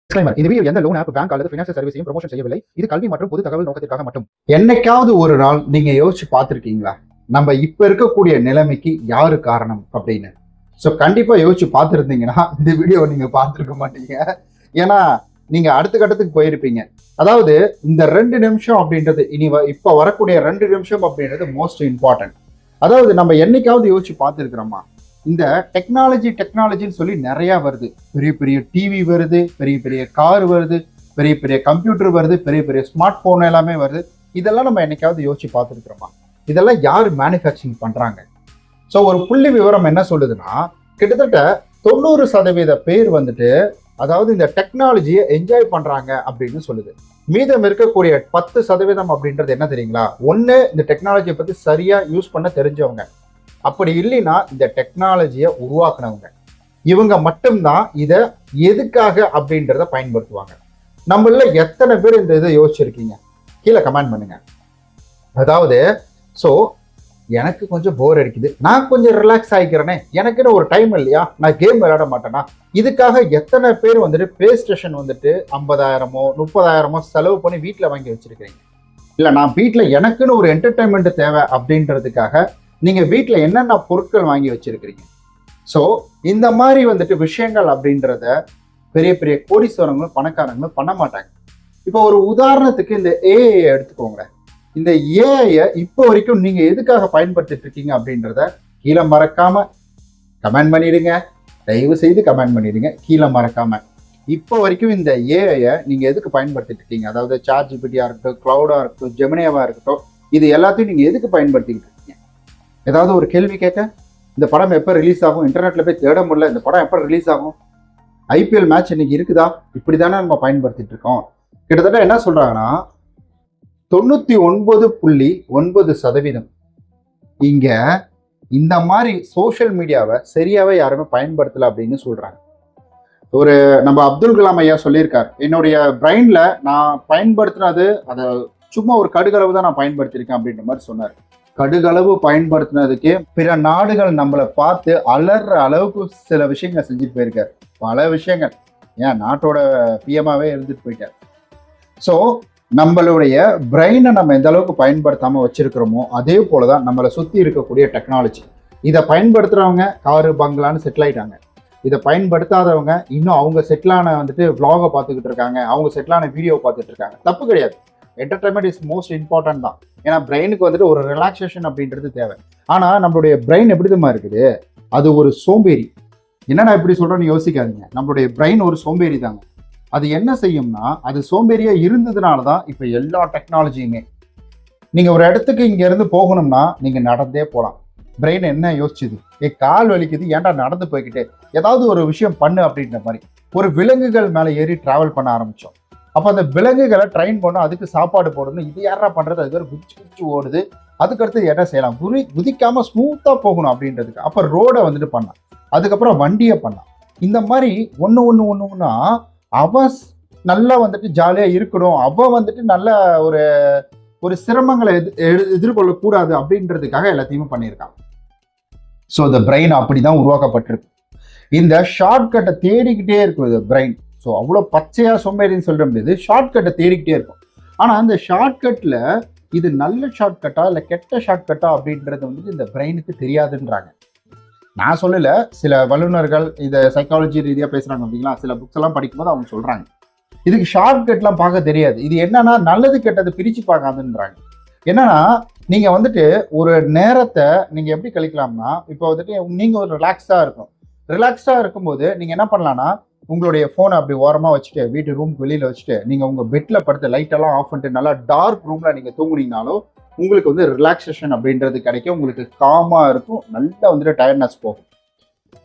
இந்த வீடியோ எந்த loan app, bank அல்லது ஃபினான்ஷியல் சர்வீஸையும் ப்ரமோஷன் செய்யவில்லை. இது கல்வி மற்றும் பொது தகவல் நோக்கத்திற்காக மட்டும். என்னைக்காவது ஒரு நாள் நீங்க யோசிச்சு பார்த்துருக்கீங்களா, நம்ம இப்ப இருக்கக்கூடிய நிலைமைக்கு யாரு காரணம் அப்படின்னு? ஸோ கண்டிப்பா யோசிச்சு பார்த்துருந்தீங்கன்னா இந்த வீடியோ நீங்க பார்த்துருக்க மாட்டீங்க. ஏன்னா நீங்க அடுத்த கட்டத்துக்கு போயிருப்பீங்க. அதாவது இந்த 2 நிமிஷம் அப்படின்றது இப்ப வரக்கூடிய 2 நிமிஷம் அப்படின்றது மோஸ்ட் இம்பார்ட்டன்ட். அதாவது நம்ம என்னைக்காவது யோசிச்சு பார்த்துருக்கிறோமா, இந்த டெக்னாலஜின்னு சொல்லி நிறைய வருது. பெரிய பெரிய டிவி வருது, பெரிய பெரிய கார் வருது, பெரிய பெரிய கம்ப்யூட்டர் வருது, பெரிய பெரிய ஸ்மார்ட் போன் எல்லாமே வருது. இதெல்லாம் நம்ம என்னைக்காவது யோசிச்சு பார்த்துருக்கிறோமா? இதெல்லாம் யார் மேனுஃபேக்சரிங் பண்றாங்க? ஸோ ஒரு புள்ளி விவரம் என்ன சொல்லுதுன்னா, கிட்டத்தட்ட 90% பேர் வந்துட்டு அதாவது இந்த டெக்னாலஜியை என்ஜாய் பண்றாங்க அப்படின்னு சொல்லுது. மீதம் இருக்கக்கூடிய 10% அப்படின்றது என்ன தெரியுங்களா? ஒண்ணு இந்த டெக்னாலஜியை பத்தி சரியா யூஸ் பண்ண தெரிஞ்சவங்க, அப்படி இல்லைன்னா இந்த டெக்னாலஜியை உருவாக்குனவங்க. இவங்க மட்டும்தான் இதை எதுக்காக அப்படின்றத பயன்படுத்துவாங்க. நம்மள எத்தனை பேர் இந்த இதை யோசிச்சிருக்கீங்க? கீழே கமெண்ட் பண்ணுங்க. அதாவது ஸோ எனக்கு கொஞ்சம் போர் அடிக்குது, நான் கொஞ்சம் ரிலாக்ஸ் ஆகிக்கிறேனே, எனக்குன்னு ஒரு டைம் இல்லையா, நான் கேம் விளையாட மாட்டேன்னா, இதுக்காக எத்தனை பேர் வந்துட்டு பிளே ஸ்டேஷன் வந்துட்டு 50,000மோ 30,000மோ செலவு பண்ணி வீட்டில் வாங்கி வச்சிருக்கிறீங்க? இல்லை, நான் வீட்டில் எனக்குன்னு ஒரு என்டர்டைன்மெண்ட் தேவை அப்படின்றதுக்காக நீங்க வீட்டில் என்னென்ன பொருட்கள் வாங்கி வச்சிருக்கிறீங்க? ஸோ இந்த மாதிரி வந்துட்டு விஷயங்கள் அப்படின்றத பெரிய பெரிய கோடீஸ்வரங்களும் பணக்காரங்களும் பண்ண மாட்டாங்க. இப்போ ஒரு உதாரணத்துக்கு இந்த ஏஐ எடுத்துக்கோங்க. இந்த ஏஐ இப்போ வரைக்கும் நீங்க எதுக்காக பயன்படுத்திட்டு இருக்கீங்க அப்படின்றத கீழே மறக்காம கமெண்ட் பண்ணிடுங்க. தயவு செய்து கமெண்ட் பண்ணிடுங்க கீழே மறக்காம. இப்போ வரைக்கும் இந்த ஏஐ நீங்க எதுக்கு பயன்படுத்திட்டு இருக்கீங்க? அதாவது ChatGPT-ஆ இருக்கட்டும், கிளவுடா இருக்கட்டும், ஜெமினியாவா இருக்கட்டும், இது எல்லாத்தையும் நீங்க எதுக்கு பயன்படுத்திக்கிட்டு இருக்கீங்க? ஏதாவது ஒரு கேள்வி கேட்க, இந்த படம் எப்போ ரிலீஸ் ஆகும், இன்டர்நெட்ல போய் தேட முடியல, இந்த படம் எப்போ ரிலீஸ் ஆகும், IPL மேட்ச் இன்னைக்கு இருக்குதா, இப்படி தானே நம்ம பயன்படுத்திட்டு இருக்கோம். கிட்டத்தட்ட என்ன சொல்றாங்கன்னா 99.9% இங்க இந்த மாதிரி சோசியல் மீடியாவை சரியாவே யாருமே பயன்படுத்தல அப்படின்னு சொல்றாங்க. ஒரு நம்ம அப்துல் கலாம் ஐயா சொல்லியிருக்காரு, என்னுடைய பிரெயின்ல நான் பயன்படுத்தினது அதை சும்மா ஒரு கடுகளவு தான் நான் பயன்படுத்தியிருக்கேன் அப்படின்ற மாதிரி சொன்னார். கடுகளவு பயன்படுத்தினதுக்கே பிற நாடுகள் நம்மளை பார்த்து அலற அளவுக்கு சில விஷயங்கள் செஞ்சுட்டு போயிருக்காரு. பல விஷயங்கள், ஏன் நாட்டோட பிஎம்மாவே இருந்துட்டு போயிட்டார். ஸோ நம்மளுடைய பிரெயினை நம்ம எந்த அளவுக்கு பயன்படுத்தாம வச்சிருக்கிறோமோ அதே போலதான் நம்மளை சுத்தி இருக்கக்கூடிய டெக்னாலஜி. இதை பயன்படுத்துறவங்க காரு பங்களான்னு செட்டில் ஆயிட்டாங்க. இதை பயன்படுத்தாதவங்க இன்னும் அவங்க செட்டிலான வந்துட்டு விளாகை பார்த்துக்கிட்டு இருக்காங்க, அவங்க செட்டிலான வீடியோ பார்த்துட்டு இருக்காங்க. தப்பு கிடையாது, என்டர்டைன்மெண்ட் இஸ் மோஸ்ட் இம்பார்ட்டன்ட் தான். ஏன்னா பிரெயினுக்கு வந்துட்டு ஒரு ரிலாக்ஸேஷன் அப்படின்றது தேவை. ஆனா நம்மளுடைய பிரெயின் எப்படிதமா இருக்குது, அது ஒரு சோம்பேறி. என்னன்னா எப்படி சொல்றோன்னு யோசிக்காதீங்க, நம்மளுடைய பிரெயின் ஒரு சோம்பேறி தாங்க. அது என்ன செய்யும்னா, அது சோம்பேறியா இருந்ததுனால தான் இப்ப எல்லா டெக்னாலஜியுமே. நீங்க ஒரு இடத்துக்கு இங்க இருந்து போகணும்னா நீங்க நடந்தே போகலாம். பிரெயின் என்ன யோசிச்சுது, கால் வலிக்குது, ஏன்டா நடந்து போய்கிட்டு ஏதாவது ஒரு விஷயம் பண்ணு அப்படின்ற மாதிரி ஒரு விலங்குகள் மேல ஏறி டிராவல் பண்ண ஆரம்பிச்சோம். அப்போ அந்த விலங்குகளை ட்ரெயின் பண்ணணும், அதுக்கு சாப்பாடு போடணும், இது யாரா பண்றது, அது பேர் குதிச்சு குதிச்சு ஓடுது. அதுக்கடுத்து என்ன செய்யலாம், குதிக்காம ஸ்மூத்தா போகணும் அப்படின்றதுக்கு அப்ப ரோடை வந்துட்டு பண்ணலாம், அதுக்கப்புறம் வண்டியை பண்ணலாம். இந்த மாதிரி ஒண்ணு அவன் நல்லா வந்துட்டு ஜாலியா இருக்கணும், அவன் வந்துட்டு நல்ல ஒரு ஒரு சிரமங்களை எதிர்கொள்ளக்கூடாது அப்படின்றதுக்காக எல்லாத்தையுமே பண்ணியிருக்காங்க. ஸோ இந்த பிரெயின் அப்படிதான் உருவாக்கப்பட்டிருக்கு. இந்த ஷார்ட்கட்டை தேடிக்கிட்டே இருக்கும் இந்த பிரெயின். ஸோ அவ்வளோ பச்சையா சோம்பேறின்னு சொல்ல முடியாது, ஷார்ட்கட்டை தேடிக்கிட்டே இருக்கும். ஆனால் அந்த ஷார்ட்கட்ல இது நல்ல ஷார்ட்கட்டா இல்லை கெட்ட ஷார்ட்கட்டா அப்படின்றது வந்துட்டு இந்த பிரெயினுக்கு தெரியாதுன்றாங்க. நான் சொல்லல, சில வல்லுநர்கள் இதை சைக்காலஜி ரீதியாக பேசுறாங்க அப்படிங்களா, சில புக்ஸ் எல்லாம் படிக்கும்போது அவங்க சொல்றாங்க இதுக்கு ஷார்ட்கட்லாம் பார்க்க தெரியாது, இது என்னன்னா நல்லது கெட்டது பிரிச்சு பார்க்காதுன்றாங்க. என்னன்னா நீங்க வந்துட்டு ஒரு நேரத்தை நீங்க எப்படி கழிக்கலாம்னா, இப்போ வந்துட்டு நீங்க ஒரு ரிலாக்ஸா இருக்கும்போது நீங்க என்ன பண்ணலாம்னா, உங்களுடைய ஃபோனை அப்படி ஓரமாக வச்சுட்டு வீட்டு ரூமுக்கு வெளியில் வச்சுட்டு நீங்கள் உங்கள் பெட்டில் படுத்து லைட்டெல்லாம் ஆஃப் பண்ணிட்டு நல்லா டார்க் ரூமில் நீங்கள் தூங்குனீங்கனாலும் உங்களுக்கு வந்து ரிலாக்ஸேஷன் அப்படின்றது கிடைக்கும். உங்களுக்கு காமாக இருக்கும், நல்லா வந்துட்டு டயர்ட்னஸ் போகும்.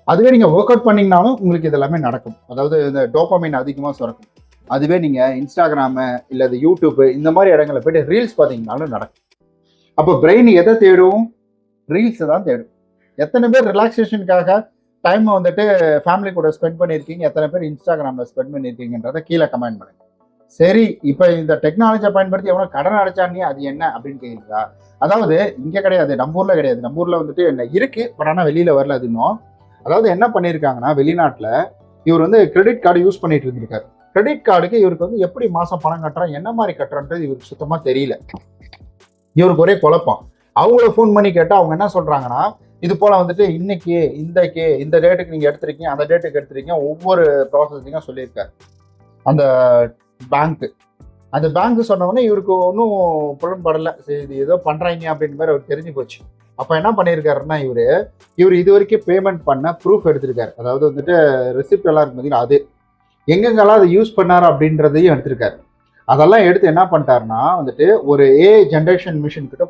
அதுவே நீங்கள் ஒர்க் அவுட் பண்ணிங்கனாலும் உங்களுக்கு இது எல்லாமே நடக்கும். அதாவது இந்த டோபமைன் அதிகமாக சுரக்கும். அதுவே நீங்கள் இன்ஸ்டாகிராமு இல்லை யூடியூப்பு இந்த மாதிரி இடங்களில் போய்ட்டு ரீல்ஸ் பார்த்தீங்கனாலும் நடக்கும். அப்போ பிரெயின் எதை தேடும்? ரீல்ஸை தான் தேடும். எத்தனை பேர் ரிலாக்ஸேஷனுக்காக டைமை வந்துட்டு ஃபேமிலி கூட ஸ்பெண்ட் பண்ணியிருக்கீங்க, எத்தனை பேர் இன்ஸ்டாகிராமில் ஸ்பெண்ட் பண்ணியிருக்கீங்கன்றதை கீழே கமெண்ட் பண்ணுங்க. சரி, இப்போ இந்த டெக்னாலஜியை பயன்படுத்தி எவ்வளோ கடன் அடைச்சானே அது என்ன அப்படின்னு கேட்குறீங்களா? அதாவது இங்கே கிடையாது, நம்ம ஊரில் கிடையாது. நம்ம ஊரில் வந்துட்டு என்ன இருக்குது, பட் ஆனால் வெளியில் வரல. அது இன்னும் அதாவது என்ன பண்ணியிருக்காங்கன்னா, வெளிநாட்டில் இவர் வந்து கிரெடிட் கார்டு யூஸ் பண்ணிட்டு இருந்திருக்காரு. கிரெடிட் கார்டுக்கு இவருக்கு வந்து எப்படி மாசம் பணம் கட்டுறான், என்ன மாதிரி கட்டுறன்றது இவருக்கு சுத்தமா தெரியல. இவருக்கு ஒரே குழப்பம். அவங்கள ஃபோன் பண்ணி கேட்டா அவங்க என்ன சொல்றாங்கன்னா, இது போல வந்துட்டு இன்னைக்கு இந்த டேட்டுக்கு நீங்க எடுத்திருக்கீங்க, அந்த டேட்டுக்கு எடுத்திருக்கீங்க, ஒவ்வொரு ப்ராசஸிங்கா சொல்லியிருக்காரு அந்த பேங்க். அந்த பேங்க் சொன்னவொடனே இவருக்கு ஒன்றும் புலன்படலை. சரி, இது ஏதோ பண்றாங்க அப்படின்ற மாதிரி அவருக்கு தெரிஞ்சு போச்சு. அப்ப என்ன பண்ணியிருக்காருன்னா, இவர் இது வரைக்கும் பேமெண்ட் பண்ண ப்ரூஃப் எடுத்திருக்காரு. அதாவது வந்துட்டு ரெசிப்ட் எல்லாம் இருக்கு பார்த்தீங்கன்னா, அது எங்கெங்கெல்லாம் அதை யூஸ் பண்ணாரு அப்படின்றதையும் எடுத்திருக்காரு. அதெல்லாம் எடுத்து என்ன பண்ணிட்டாருன்னா வந்துட்டு ஒரு ஜெனரேட்டிவ் மிஷின் கிட்ட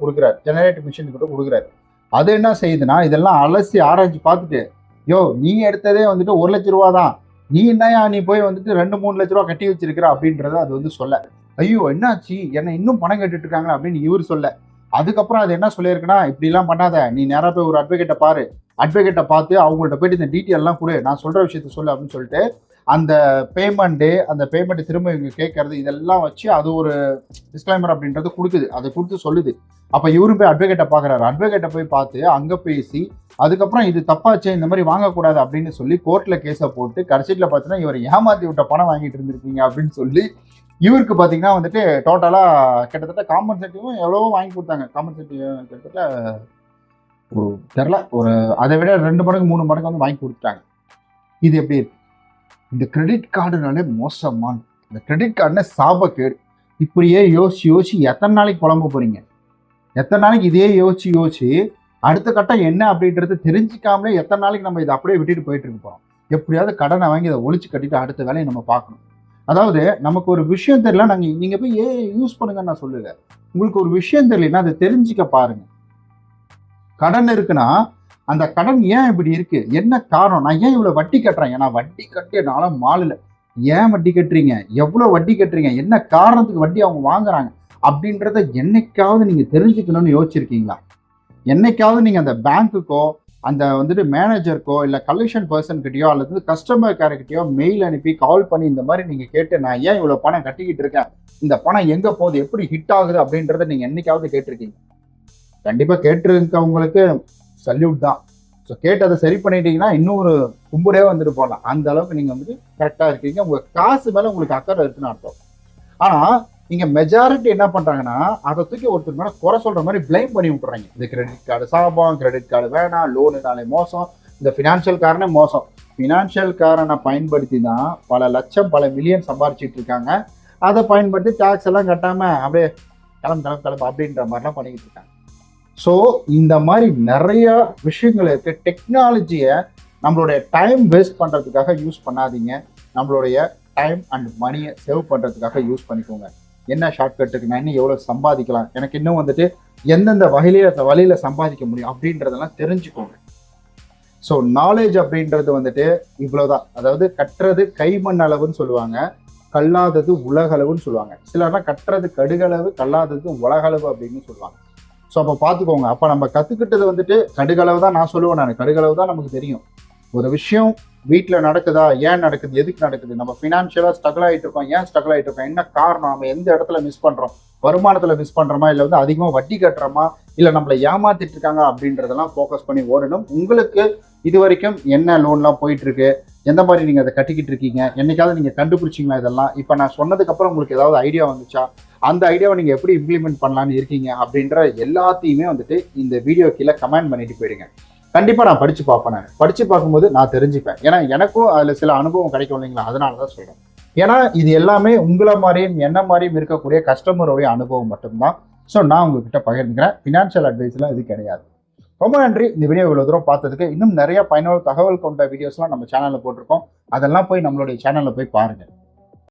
கொடுக்குறாரு. அது என்ன செய்யுதுன்னா, இதெல்லாம் அலசி ஆராய்ச்சி பார்த்துட்டு, நீ எடுத்ததே வந்துட்டு 1 லட்ச ரூபா தான், நீ போய் வந்துட்டு 2-3 லட்ச ரூபா கட்டி வச்சிருக்கிற அப்படின்றத அது வந்து சொல்ல. ஐயோ என்னாச்சு, என்ன இன்னும் பணம் கேட்டுட்டு இருக்காங்க அப்படின்னு இவர் சொல்ல. அதுக்கப்புறம் அது என்ன சொல்லியிருக்குன்னா, இப்படி எல்லாம் பண்ணாத, நீ நேரா போய் ஒரு அட்வொகேட்டை பாரு, அட்வொகேட்டை பார்த்து அவங்கள்ட்ட போயிட்டு இந்த டீட்டெயில் எல்லாம் கொடு, நான் சொல்ற விஷயத்த சொல்லு அப்படின்னு சொல்லிட்டு அந்த பேமெண்ட் திரும்ப இவங்க கேட்கறது இதெல்லாம் வச்சு அது ஒரு டிஸ்க்ளைமர் அப்படின்றது கொடுக்குது. அதை கொடுத்து சொல்லுது. அப்ப இவரும் போய் அட்வொகேட்டை பார்க்குறாரு. அட்வொகேட்டை போய் பார்த்து அங்க பேசி அதுக்கப்புறம் இது தப்பாச்சே, இந்த மாதிரி வாங்கக்கூடாது அப்படின்னு சொல்லி கோர்ட்ல கேஸை போட்டு கடைசியில் பார்த்தீங்கன்னா இவர் ஏமாத்தி விட்ட பணம் வாங்கிட்டு இருந்திருக்கீங்க அப்படின்னு சொல்லி இவருக்கு பார்த்தீங்கன்னா வந்துட்டு டோட்டலா கிட்டத்தட்ட காம்பன்சேட்டிவும் எவ்வளவோ வாங்கி கொடுத்தாங்க. காம்பன்சேட்டிவ் கிட்டத்தட்ட ஒரு தெரில, ஒரு அதை விட 2 மடங்கு 3 மடங்கு வந்து வாங்கி கொடுத்துட்டாங்க. இது எப்படி இருக்கு? இந்த கிரெடிட் கார்டுனாலே மோசமான, இந்த கிரெடிட் கார்டுனா சாபக்கேடு. இப்படியே யோசிச்சு எத்தனை நாளைக்கு புலம்ப போறீங்க? எத்தனை நாளைக்கு இதே யோசிச்சு அடுத்த கட்டம் என்ன அப்படின்றது தெரிஞ்சிக்காமலே எத்தனை நாளைக்கு நம்ம இதை அப்படியே விட்டுட்டு போயிட்டு இருக்க போறோம்? எப்படியாவது கடனை வாங்கி இதை ஒழிச்சு கட்டிட்டு அடுத்த வேலையை நம்ம பார்க்கணும். அதாவது நமக்கு ஒரு விஷயம் தெரியல, நீங்க போய் யூஸ் பண்ணுங்கன்னு நான் சொல்லல. உங்களுக்கு ஒரு விஷயம் தெரியலன்னா அதை தெரிஞ்சுக்க பாருங்க. கடன் இருக்குன்னா அந்த கடன் ஏன் இப்படி இருக்கு, என்ன காரணம், நான் ஏன் இவ்வளவு வட்டி கட்டுறேன், நான் வட்டி கட்டி என்னால மாறல, ஏன் வட்டி கட்டுறீங்க, எவ்வளவு வட்டி கட்டுறீங்க, என்ன காரணத்துக்கு வட்டி அவங்க வாங்குறாங்க அப்படின்றத என்னைக்காவது நீங்க தெரிஞ்சுக்கணும்னு யோசிச்சிருக்கீங்களா? என்னைக்காவது நீங்க அந்த பேங்க்குக்கோ அந்த வந்துட்டு மேனேஜருக்கோ இல்லை கலெக்ஷன் பர்சன் கிட்டயோ அல்லது கஸ்டமர் கேர் கிட்டயோ மெயில் அனுப்பி கால் பண்ணி இந்த மாதிரி நீங்க கேட்டு நான் ஏன் இவ்வளவு பணம் கட்டிக்கிட்டு இருக்கேன், இந்த பணம் எங்க போகுது, எப்படி ஹிட் ஆகுது அப்படின்றத நீங்க என்னைக்காவது கேட்டிருக்கீங்க? கண்டிப்பா கேட்டிருக்கவங்களுக்கு சல்யூட் தான். ஸோ கேட்டு அதை சரி பண்ணிட்டீங்கன்னா இன்னும் ஒரு கும்புடே வந்துட்டு போகலாம். அந்த அளவுக்கு நீங்க வந்துட்டு கரெக்டா இருக்கீங்க, உங்க காசு மேல உங்களுக்கு அக்கறை இருக்குன்னு அர்த்தம். ஆனா இங்க மெஜாரிட்டி என்ன பண்றாங்கன்னா, அதை தூக்கி ஒருத்தர் மேல குறை சொல்ற மாதிரி பிளைம் பண்ணி விட்டுறாங்க. இந்த கிரெடிட் கார்டு சாபம், கிரெடிட் கார்டு வேணாம், லோனுனாலே மோசம், இந்த ஃபினான்ஷியல் காரனே மோசம். ஃபினான்ஷியல் காரனை பயன்படுத்தி தான் பல லட்சம் பல மில்லியன் சம்பாரிச்சிட்டு இருக்காங்க. அதை பயன்படுத்தி டாக்ஸ் எல்லாம் கட்டாம அப்படியே கிளம்பு அப்படின்ற மாதிரிலாம் பண்ணிக்கிட்டு இருக்காங்க. ஸோ இந்த மாதிரி நிறைய விஷயங்கள் இருக்கு. டெக்னாலஜியை நம்மளுடைய டைம் வேஸ்ட் பண்றதுக்காக யூஸ் பண்ணாதீங்க, நம்மளுடைய டைம் அண்ட் மணியை சேவ் பண்றதுக்காக யூஸ் பண்ணிக்கோங்க. என்ன ஷார்ட்கட்டுக்கு நான் இன்னும் எவ்வளவு சம்பாதிக்கலாம், எனக்கு இன்னும் வந்துட்டு எந்தெந்த வழியில சம்பாதிக்க முடியும் அப்படின்றதெல்லாம் தெரிஞ்சுக்கோங்க. ஸோ நாலேஜ் அப்படின்றது வந்துட்டு இவ்வளவுதான். அதாவது கட்டுறது கைமண் அளவுன்னு சொல்லுவாங்க, கல்லாதது உலகளவுன்னு சொல்லுவாங்க. சிலர்லாம் கட்டுறது கடுகளவு, கல்லாதது உலகளவு அப்படின்னு சொல்லுவாங்க. ஸோ அப்போ பார்த்துக்கோங்க. அப்போ நம்ம கற்றுக்கிட்டது வந்துட்டு கடுகளவு தான். நான் சொல்லுவேன், நான் கடுகளவு தான் நமக்கு தெரியும். ஒரு விஷயம் வீட்டில் நடக்குதா, ஏன் நடக்குது, எதுக்கு நடக்குது, நம்ம ஃபினான்ஷியலாக ஸ்ட்ரகிள் ஆகிட்டு இருக்கோம், ஏன் ஸ்ட்ரகிள் ஆகிட்டு இருக்கோம், என்ன காரணம், நம்ம எந்த இடத்துல மிஸ் பண்ணுறோம், வருமானத்தில் மிஸ் பண்ணுறோமா, இல்லை வந்து அதிகமாக வட்டி கட்டுறோமா, இல்லை நம்மளை ஏமாத்திட்டு இருக்காங்க அப்படின்றதெல்லாம் ஃபோக்கஸ் பண்ணி ஓடணும். உங்களுக்கு இது வரைக்கும் என்ன லோன்லாம் போயிட்டு இருக்கு, எந்த மாதிரி நீங்கள் அதை கட்டிக்கிட்டு இருக்கீங்க, என்னைக்காவது நீங்கள் கண்டுபிடிச்சிங்களா இதெல்லாம்? இப்போ நான் சொன்னதுக்கப்புறம் உங்களுக்கு ஏதாவது ஐடியா வந்துச்சா, அந்த ஐடியாவை நீங்கள் எப்படி இம்ப்ளிமெண்ட் பண்ணலான்னு இருக்கீங்க அப்படின்ற எல்லாத்தையுமே வந்துட்டு இந்த வீடியோ கீழே கமெண்ட் பண்ணிட்டு போயிடுங்க. கண்டிப்பாக நான் படித்து பார்ப்பேன். நான் படித்து பார்க்கும்போது நான் தெரிஞ்சுப்பேன். ஏன்னா எனக்கும் அதில் சில அனுபவம் கிடைக்கும் இல்லைங்களா, அதனால தான் சொல்கிறேன். ஏன்னா இது எல்லாமே உங்களை மாதிரியும் என்ன மாதிரியும் இருக்கக்கூடிய கஸ்டமருடைய அனுபவம் மட்டும்தான். ஸோ நான் உங்ககிட்ட பகிர்ந்துக்கிறேன். ஃபினான்ஷியல் அட்வைஸ்லாம் இது கிடையாது. ரொம்ப நன்றி இந்த வீடியோ இவ்வளோ தூரம் பார்த்ததுக்கு. இன்னும் நிறைய பயனுள்ள தகவல் கொண்ட வீடியோஸ்லாம் நம்ம சேனலில் போட்டிருக்கோம். அதெல்லாம் போய் நம்மளுடைய சேனலில் போய் பாருங்கள்.